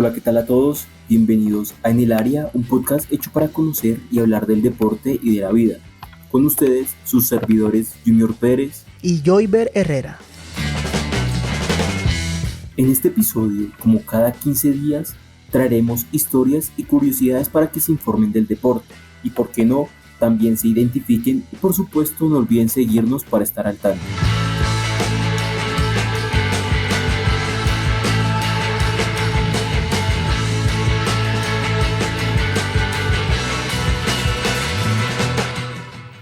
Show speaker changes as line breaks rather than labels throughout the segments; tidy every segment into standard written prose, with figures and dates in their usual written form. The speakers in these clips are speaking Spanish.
Hola, ¿qué tal a todos? Bienvenidos a En el Área, un podcast hecho para conocer y hablar del deporte y de la vida. Con ustedes, sus servidores Junior Pérez
y Joyber Herrera.
En este episodio, como cada 15 días, traeremos historias y curiosidades para que se informen del deporte y, por qué no, también se identifiquen y, por supuesto, no olviden seguirnos para estar al tanto.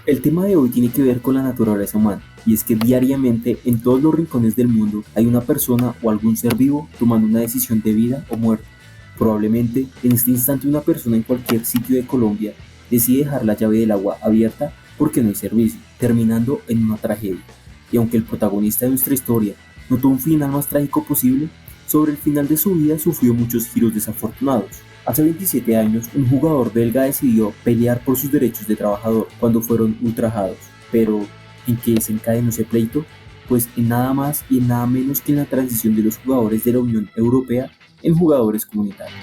El tema de hoy tiene que ver con la naturaleza humana, y es que diariamente en todos los rincones del mundo hay una persona o algún ser vivo tomando una decisión de vida o muerte. Probablemente en este instante una persona en cualquier sitio de Colombia decide dejar la llave del agua abierta porque no hay servicio, terminando en una tragedia. Y aunque el protagonista de nuestra historia no tuvo un final más trágico posible, sobre el final de su vida sufrió muchos giros desafortunados. Hace 27 años, un jugador belga decidió pelear por sus derechos de trabajador cuando fueron ultrajados. Pero, ¿en qué desencadenó ese pleito? Pues en nada más y en nada menos que en la transición de los jugadores de la Unión Europea en jugadores comunitarios.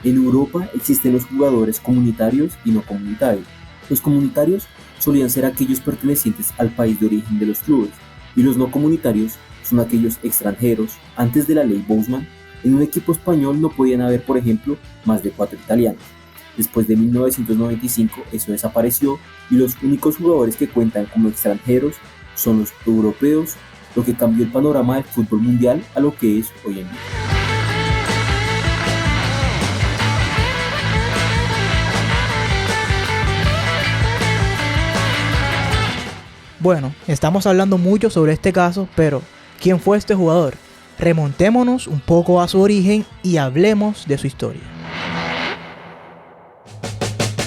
En Europa existen los jugadores comunitarios y no comunitarios. Los comunitarios solían ser aquellos pertenecientes al país de origen de los clubes, y los no comunitarios son aquellos extranjeros. Antes de la ley Bosman, en un equipo español no podían haber, por ejemplo, más de 4 italianos. Después de 1995 eso desapareció y los únicos jugadores que cuentan como extranjeros son los europeos, lo que cambió el panorama del fútbol mundial a lo que es hoy en día.
Bueno, estamos hablando mucho sobre este caso, pero ¿quién fue este jugador? Remontémonos un poco a su origen y hablemos de su historia.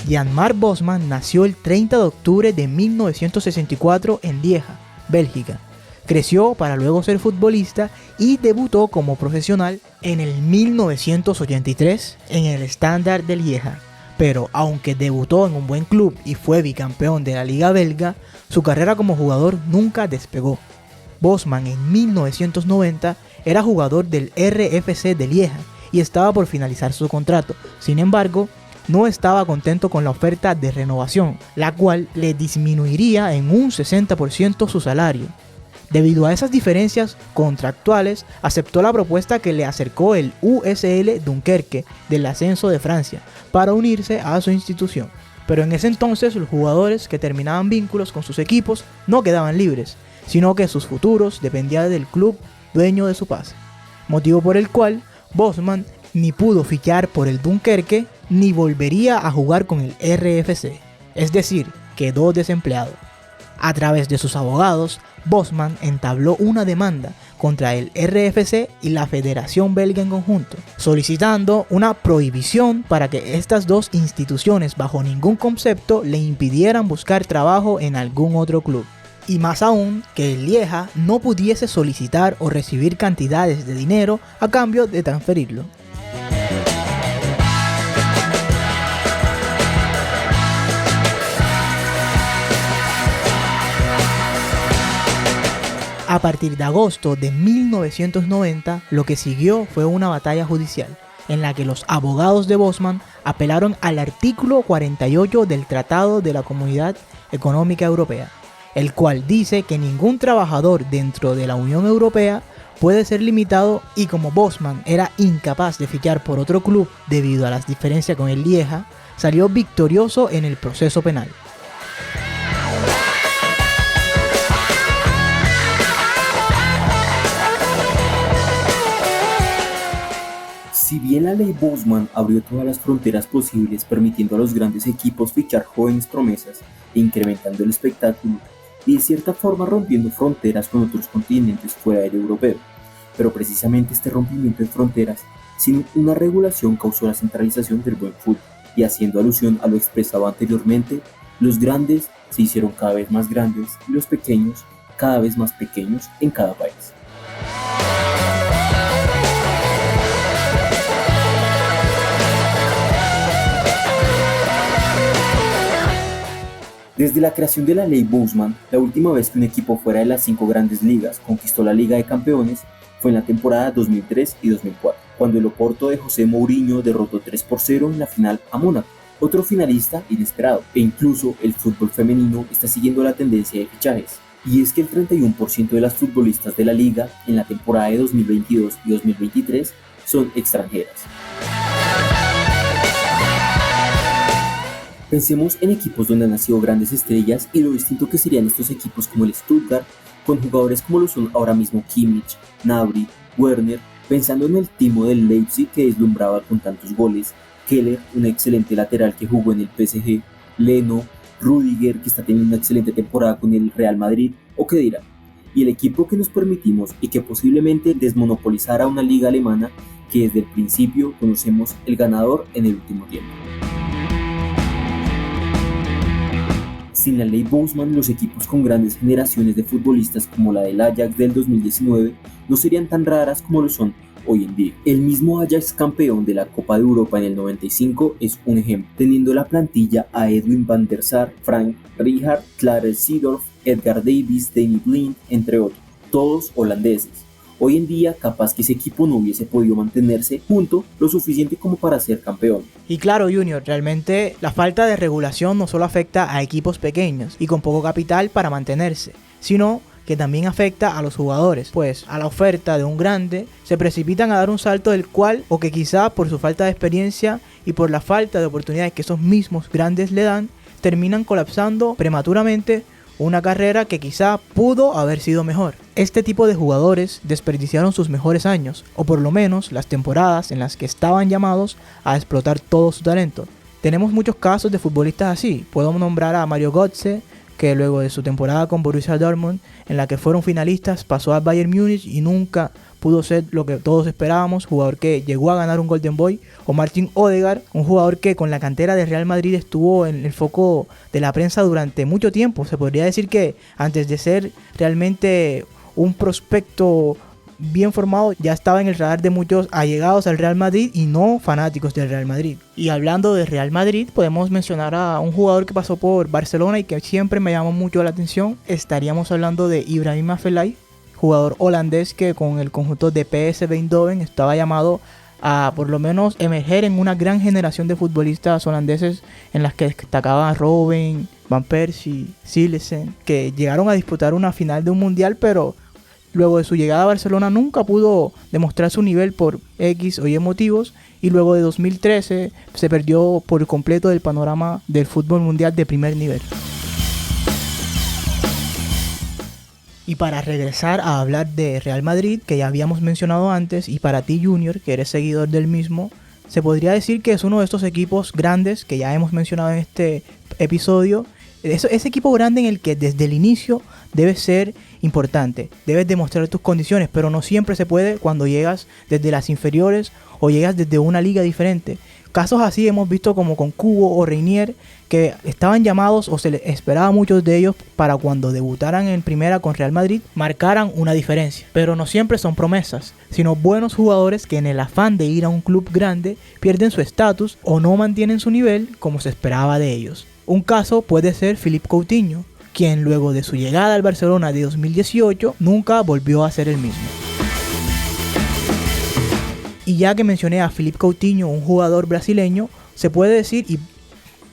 Jan-Marc Bosman nació el 30 de octubre de 1964 en Lieja, Bélgica. Creció para luego ser futbolista y debutó como profesional en el 1983 en el Standard de Lieja. Pero aunque debutó en un buen club y fue bicampeón de la Liga Belga, su carrera como jugador nunca despegó. Bosman en 1990 era jugador del RFC de Lieja y estaba por finalizar su contrato. Sin embargo, no estaba contento con la oferta de renovación, la cual le disminuiría en un 60% su salario. Debido a esas diferencias contractuales, aceptó la propuesta que le acercó el USL Dunkerque del ascenso de Francia para unirse a su institución. Pero en ese entonces los jugadores que terminaban vínculos con sus equipos no quedaban libres, sino que sus futuros dependían del club dueño de su pase. Motivo por el cual Bosman ni pudo fichar por el Dunkerque ni volvería a jugar con el RFC, es decir, quedó desempleado. A través de sus abogados, Bosman entabló una demanda contra el RFC y la Federación Belga en conjunto, solicitando una prohibición para que estas dos instituciones bajo ningún concepto le impidieran buscar trabajo en algún otro club. Y más aún, que el Lieja no pudiese solicitar o recibir cantidades de dinero a cambio de transferirlo. A partir de agosto de 1990, lo que siguió fue una batalla judicial, en la que los abogados de Bosman apelaron al artículo 48 del Tratado de la Comunidad Económica Europea, el cual dice que ningún trabajador dentro de la Unión Europea puede ser limitado, y como Bosman era incapaz de fichar por otro club debido a las diferencias con el Lieja, salió victorioso en el proceso penal.
Si bien la ley Bosman abrió todas las fronteras posibles permitiendo a los grandes equipos fichar jóvenes promesas e incrementando el espectáculo, y de cierta forma rompiendo fronteras con otros continentes fuera del europeo, pero precisamente este rompimiento de fronteras sin una regulación causó la centralización del buen fútbol, y haciendo alusión a lo expresado anteriormente, los grandes se hicieron cada vez más grandes y los pequeños cada vez más pequeños en cada país. Desde la creación de la ley Bosman, la última vez que un equipo fuera de las 5 grandes ligas conquistó la Liga de Campeones fue en la temporada 2003 y 2004, cuando el Oporto de José Mourinho derrotó 3-0 en la final a Mónaco, otro finalista inesperado, e incluso el fútbol femenino está siguiendo la tendencia de fichajes. Y es que el 31% de las futbolistas de la liga en la temporada de 2022 y 2023 son extranjeras. Pensemos en equipos donde han nacido grandes estrellas y lo distinto que serían estos equipos como el Stuttgart, con jugadores como lo son ahora mismo Kimmich, Gnabry, Werner, pensando en el timo del Leipzig que deslumbraba con tantos goles, Keller, un excelente lateral que jugó en el PSG, Leno, Rüdiger, que está teniendo una excelente temporada con el Real Madrid, o qué dirán. Y el equipo que nos permitimos y que posiblemente desmonopolizara una liga alemana que desde el principio conocemos el ganador en el último tiempo. Sin la ley Bosman, los equipos con grandes generaciones de futbolistas como la del Ajax del 2019 no serían tan raras como lo son hoy en día. El mismo Ajax, campeón de la Copa de Europa en el 95, es un ejemplo, teniendo la plantilla a Edwin van der Sar, Frank Rijkaard, Clarence Seedorf, Edgar Davids, Danny Blind, entre otros, todos holandeses. Hoy en día, capaz que ese equipo no hubiese podido mantenerse junto lo suficiente como para ser campeón.
Y claro, Junior, realmente la falta de regulación no solo afecta a equipos pequeños y con poco capital para mantenerse, sino que también afecta a los jugadores, pues a la oferta de un grande se precipitan a dar un salto del cual, o que quizá por su falta de experiencia y por la falta de oportunidades que esos mismos grandes le dan, terminan colapsando prematuramente una carrera que quizá pudo haber sido mejor. Este tipo de jugadores desperdiciaron sus mejores años, o por lo menos las temporadas en las que estaban llamados a explotar todo su talento. Tenemos muchos casos de futbolistas así. Puedo nombrar a Mario Götze, que luego de su temporada con Borussia Dortmund, en la que fueron finalistas, pasó al Bayern Múnich y nunca pudo ser lo que todos esperábamos, jugador que llegó a ganar un Golden Boy, o Martin Odegaard, un jugador que con la cantera de Real Madrid estuvo en el foco de la prensa durante mucho tiempo. Se podría decir que antes de ser realmente un prospecto bien formado, ya estaba en el radar de muchos allegados al Real Madrid y no fanáticos del Real Madrid. Y hablando de Real Madrid, podemos mencionar a un jugador que pasó por Barcelona y que siempre me llamó mucho la atención. Estaríamos hablando de Ibrahim Afellay, jugador holandés que con el conjunto de PSV Eindhoven estaba llamado a por lo menos emerger en una gran generación de futbolistas holandeses en las que destacaban Robben, Van Persie, Silesen, que llegaron a disputar una final de un mundial, pero luego de su llegada a Barcelona nunca pudo demostrar su nivel por X o Y motivos, y luego de 2013 se perdió por completo del panorama del fútbol mundial de primer nivel. Y para regresar a hablar de Real Madrid, que ya habíamos mencionado antes, y para ti Junior, que eres seguidor del mismo, se podría decir que es uno de estos equipos grandes que ya hemos mencionado en este episodio. Ese equipo grande en el que desde el inicio debes ser importante, debes demostrar tus condiciones, pero no siempre se puede cuando llegas desde las inferiores o llegas desde una liga diferente. Casos así hemos visto como con Kubo o Reinier, que estaban llamados o se les esperaba a muchos de ellos para cuando debutaran en primera con Real Madrid marcaran una diferencia. Pero no siempre son promesas, sino buenos jugadores que en el afán de ir a un club grande pierden su estatus o no mantienen su nivel como se esperaba de ellos. Un caso puede ser Philippe Coutinho, quien luego de su llegada al Barcelona de 2018 nunca volvió a ser el mismo. Y ya que mencioné a Philippe Coutinho, un jugador brasileño, se puede decir, y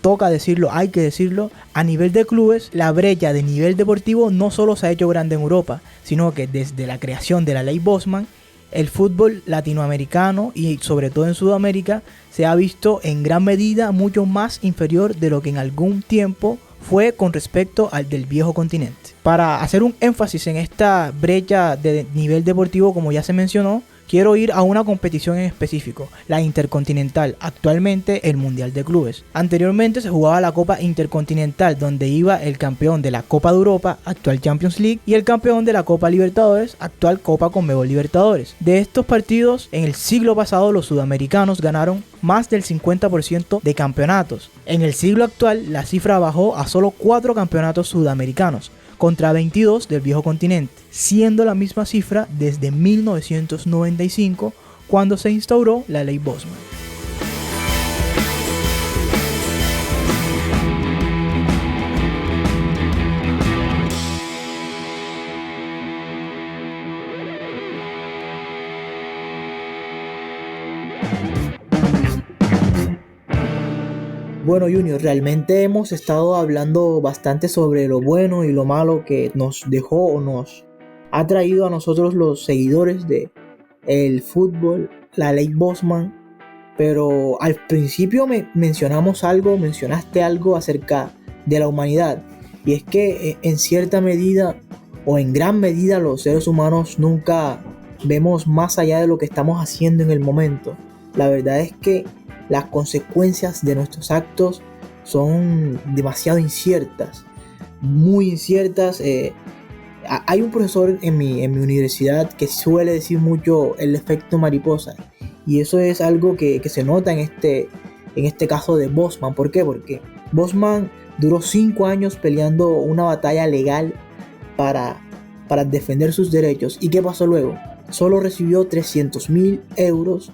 toca decirlo, hay que decirlo, a nivel de clubes, la brecha de nivel deportivo no solo se ha hecho grande en Europa, sino que desde la creación de la ley Bosman, el fútbol latinoamericano y sobre todo en Sudamérica se ha visto en gran medida mucho más inferior de lo que en algún tiempo fue con respecto al del viejo continente. Para hacer un énfasis en esta brecha de nivel deportivo, como ya se mencionó, quiero ir a una competición en específico, la Intercontinental, actualmente el Mundial de Clubes. Anteriormente se jugaba la Copa Intercontinental, donde iba el campeón de la Copa de Europa, actual Champions League, y el campeón de la Copa Libertadores, actual Copa Conmebol Libertadores. De estos partidos, en el siglo pasado los sudamericanos ganaron más del 50% de campeonatos. En el siglo actual, la cifra bajó a solo 4 campeonatos sudamericanos, contra 22 del viejo continente, siendo la misma cifra desde 1995, cuando se instauró la ley Bosman. Bueno, Junior, realmente hemos estado hablando bastante sobre lo bueno y lo malo que nos dejó o nos ha traído a nosotros los seguidores de el fútbol, la ley Bosman, pero al principio mencionaste algo acerca de la humanidad, y es que en cierta medida o en gran medida los seres humanos nunca vemos más allá de lo que estamos haciendo en el momento. La verdad es que las consecuencias de nuestros actos son demasiado inciertas, muy inciertas. Hay un profesor en mi universidad que suele decir mucho el efecto mariposa, y eso es algo que se nota en este caso de Bosman. ¿Por qué? Porque Bosman duró 5 años peleando una batalla legal para defender sus derechos. ¿Y qué pasó luego? Solo recibió 300.000 euros,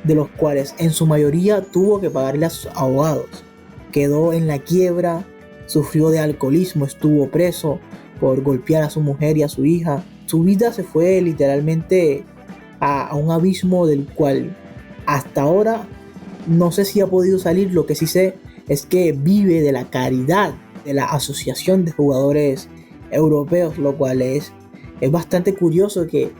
de los cuales en su mayoría tuvo que pagarle a sus abogados. Quedó en la quiebra, sufrió de alcoholismo, estuvo preso por golpear a su mujer y a su hija. Su vida se fue literalmente a un abismo del cual hasta ahora no sé si ha podido salir. Lo que sí sé es que vive de la caridad de la Asociación de Jugadores Europeos, lo cual es bastante curioso que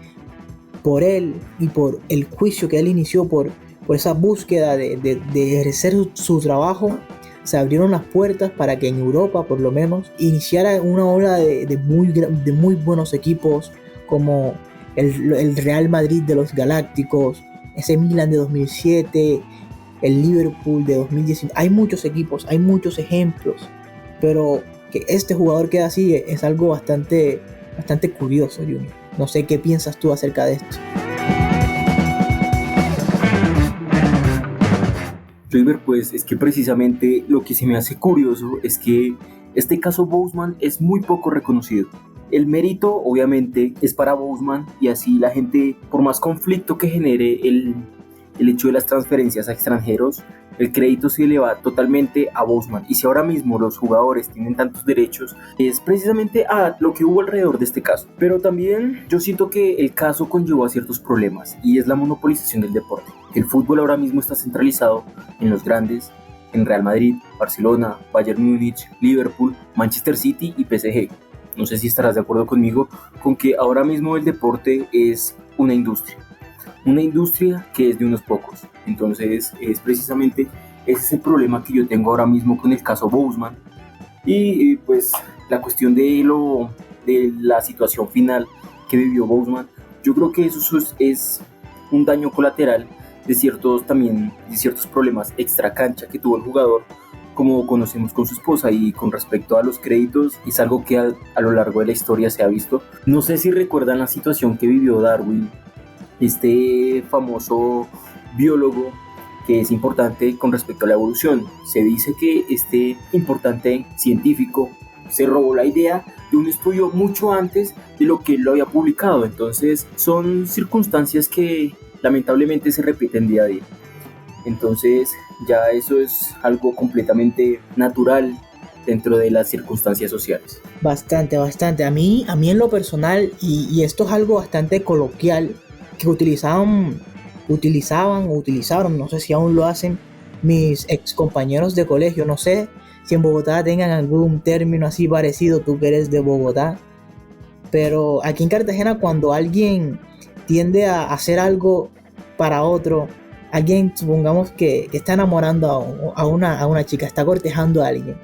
por él y por el juicio que él inició, por esa búsqueda de ejercer su trabajo, se abrieron las puertas para que en Europa por lo menos iniciara una ola de muy buenos equipos, como el Real Madrid de los Galácticos, ese Milan de 2007, el Liverpool de 2019. Hay muchos equipos, hay muchos ejemplos, pero que este jugador quede así es algo bastante curioso, Junior. No sé qué piensas tú acerca de esto.
River, pues es que precisamente lo que se me hace curioso es que este caso Bosman es muy poco reconocido. El mérito obviamente es para Bosman, y así la gente, por más conflicto que genere el hecho de las transferencias a extranjeros, el crédito se le va totalmente a Bosman. Y si ahora mismo los jugadores tienen tantos derechos, es precisamente a lo que hubo alrededor de este caso. Pero también yo siento que el caso conllevó a ciertos problemas, y es la monopolización del deporte. El fútbol ahora mismo está centralizado en los grandes, en Real Madrid, Barcelona, Bayern Múnich, Liverpool, Manchester City y PSG. No sé si estarás de acuerdo conmigo con que ahora mismo el deporte es una industria que es de unos pocos. Entonces es precisamente ese es el problema que yo tengo ahora mismo con el caso Bosman, y pues la cuestión de la situación final que vivió Bosman. Yo creo que eso es un daño colateral de ciertos problemas extra cancha que tuvo el jugador, como conocemos con su esposa. Y con respecto a los créditos, es algo que a lo largo de la historia se ha visto. No sé si recuerdan la situación que vivió Darwin, este famoso biólogo que es importante con respecto a la evolución. Se dice que este importante científico se robó la idea de un estudio mucho antes de lo que él lo había publicado. Entonces son circunstancias que lamentablemente se repiten día a día. Entonces ya eso es algo completamente natural dentro de las circunstancias sociales.
Bastante. A mí en lo personal, y esto es algo bastante coloquial que utilizaron, no sé si aún lo hacen, mis ex compañeros de colegio. No sé si en Bogotá tengan algún término así parecido, tú que eres de Bogotá, pero aquí en Cartagena, cuando alguien tiende a hacer algo para otro, alguien, supongamos que está enamorando a una chica, está cortejando a alguien,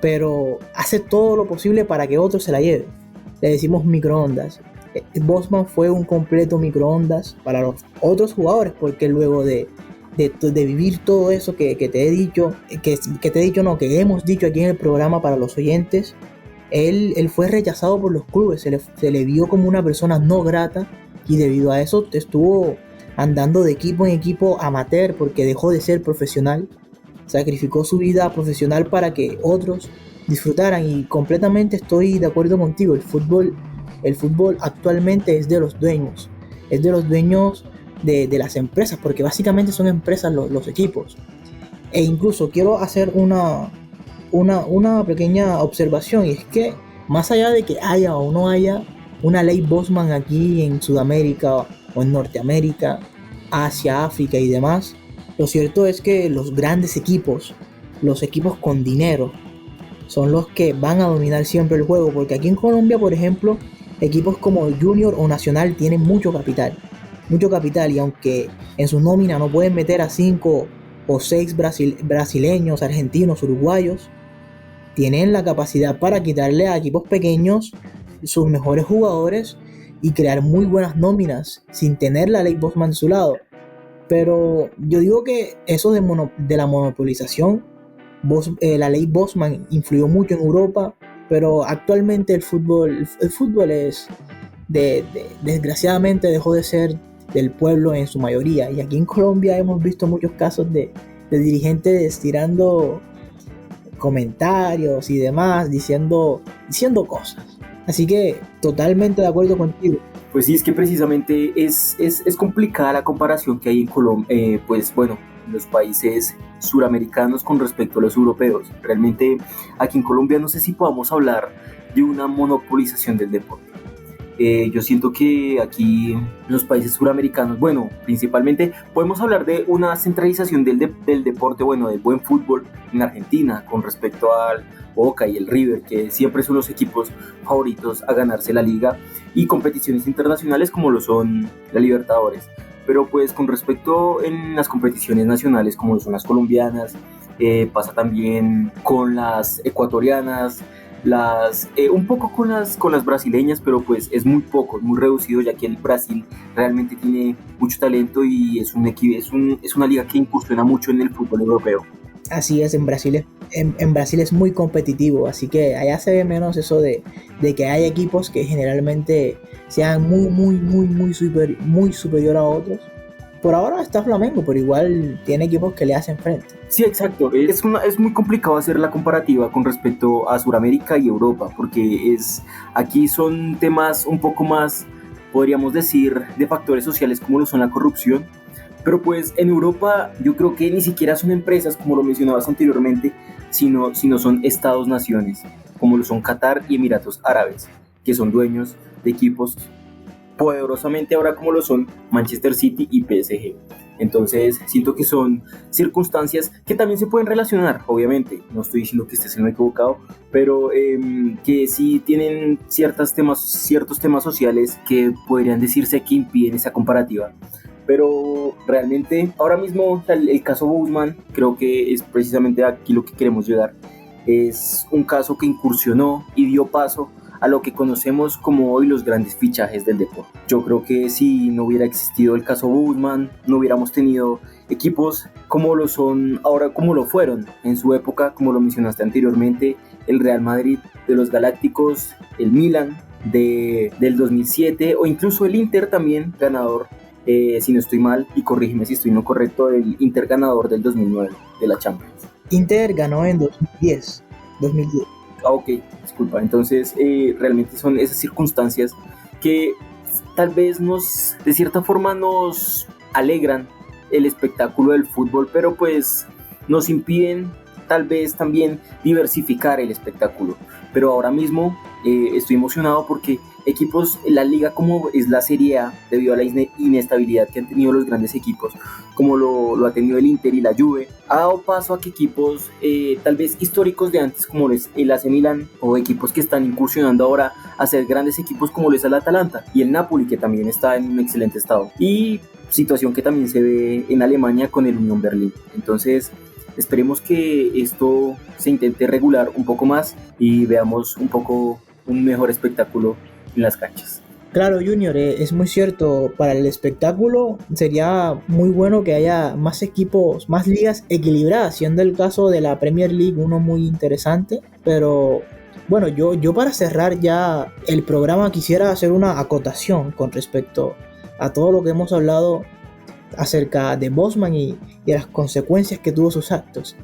pero hace todo lo posible para que otro se la lleve, le decimos microondas. Bosman fue un completo microondas para los otros jugadores, porque luego de vivir todo eso que te he dicho, que hemos dicho aquí en el programa para los oyentes, él fue rechazado por los clubes, se le vio como una persona no grata, y debido a eso estuvo andando de equipo en equipo amateur, porque dejó de ser profesional, sacrificó su vida profesional para que otros disfrutaran. Y completamente estoy de acuerdo contigo. El fútbol actualmente es de los dueños de las empresas, porque básicamente son empresas los equipos. E incluso quiero hacer una pequeña observación, y es que más allá de que haya o no haya una ley Bosman aquí en Sudamérica o en Norteamérica, Asia, África y demás, lo cierto es que los grandes equipos los equipos con dinero son los que van a dominar siempre el juego, porque aquí en Colombia, por ejemplo, equipos como Junior o Nacional tienen mucho capital, y aunque en su nómina no pueden meter a 5 o 6 brasileños, argentinos, uruguayos, tienen la capacidad para quitarle a equipos pequeños sus mejores jugadores y crear muy buenas nóminas sin tener la ley Bosman de su lado. Pero yo digo que eso de la monopolización, la ley Bosman influyó mucho en Europa, pero actualmente el fútbol es, desgraciadamente dejó de ser del pueblo en su mayoría, y aquí en Colombia hemos visto muchos casos de dirigentes tirando comentarios y demás, diciendo cosas. Así que totalmente de acuerdo contigo.
Pues sí, es que precisamente es complicada la comparación que hay en Colombia, pues bueno, los países suramericanos con respecto a los europeos. Realmente aquí en Colombia no sé si podamos hablar de una monopolización del deporte. Yo siento que aquí en los países suramericanos, bueno, principalmente podemos hablar de una centralización del deporte, bueno, del buen fútbol en Argentina con respecto al Boca y el River, que siempre son los equipos favoritos a ganarse la liga, y competiciones internacionales como lo son la Libertadores. Pero pues con respecto en las competiciones nacionales como lo son las colombianas, pasa también con las ecuatorianas, un poco con las brasileñas, pero pues es muy poco, es muy reducido, ya que el Brasil realmente tiene mucho talento y es una liga que incursiona mucho en el fútbol europeo.
Así es, en Brasil es muy competitivo, así que allá se ve menos eso de que hay equipos que generalmente sean muy superior a otros. Por ahora está Flamengo, pero igual tiene equipos que le hacen frente.
Sí, exacto. Es muy complicado hacer la comparativa con respecto a Sudamérica y Europa, porque aquí son temas un poco más, podríamos decir, de factores sociales como lo son la corrupción. Pero pues en Europa yo creo que ni siquiera son empresas, como lo mencionabas anteriormente, sino son estados-naciones, como lo son Qatar y Emiratos Árabes, que son dueños de equipos poderosamente ahora como lo son Manchester City y PSG. Entonces siento que son circunstancias que también se pueden relacionar, obviamente, no estoy diciendo que estés en lo equivocado, pero que sí tienen ciertos temas sociales que podrían decirse que impiden esa comparativa. Pero realmente ahora mismo el caso Bosman, creo que es precisamente aquí lo que queremos llegar. Es un caso que incursionó y dio paso a lo que conocemos como hoy los grandes fichajes del deporte. Yo creo que si no hubiera existido el caso Bosman, no hubiéramos tenido equipos como lo son ahora, como lo fueron en su época, como lo mencionaste anteriormente, el Real Madrid de los Galácticos, el Milan del 2007, o incluso el Inter también ganador, si no estoy mal, y corrígeme si estoy no correcto, el Inter ganador del 2009 de la Champions.
Inter ganó en 2010.
Ok, disculpa. Entonces realmente son esas circunstancias que tal vez de cierta forma nos alegran el espectáculo del fútbol, pero pues nos impiden tal vez también diversificar el espectáculo. Pero ahora mismo estoy emocionado porque equipos en la liga como es la Serie A, debido a la inestabilidad que han tenido los grandes equipos, como lo ha tenido el Inter y la Juve, ha dado paso a que equipos tal vez históricos de antes, como es el AC Milan, o equipos que están incursionando ahora a ser grandes equipos como lo es el Atalanta y el Napoli, que también está en un excelente estado, y situación que también se ve en Alemania con el Unión Berlín. Entonces esperemos que esto se intente regular un poco más y veamos un mejor espectáculo en las canchas.
Claro, Junior, es muy cierto. Para el espectáculo sería muy bueno que haya más equipos, más ligas equilibradas, siendo el caso de la Premier League uno muy interesante. Pero bueno, yo para cerrar ya el programa quisiera hacer una acotación con respecto a todo lo que hemos hablado acerca de Bosman y las consecuencias que tuvo sus actos.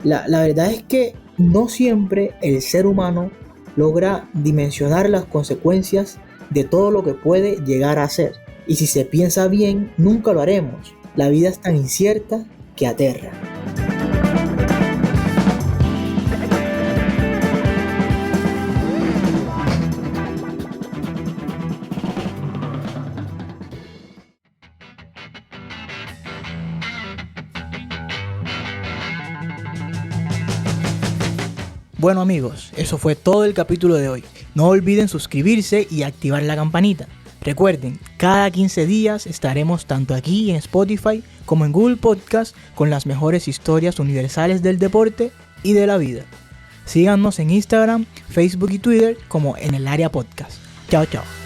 La verdad es que no siempre el ser humano logra dimensionar las consecuencias de todo lo que puede llegar a ser. Y si se piensa bien, nunca lo haremos. La vida es tan incierta que aterra. Bueno amigos, eso fue todo el capítulo de hoy. No olviden suscribirse y activar la campanita. Recuerden, cada 15 días estaremos tanto aquí en Spotify como en Google Podcast con las mejores historias universales del deporte y de la vida. Síganos en Instagram, Facebook y Twitter como En el Área Podcast. Chao, chao.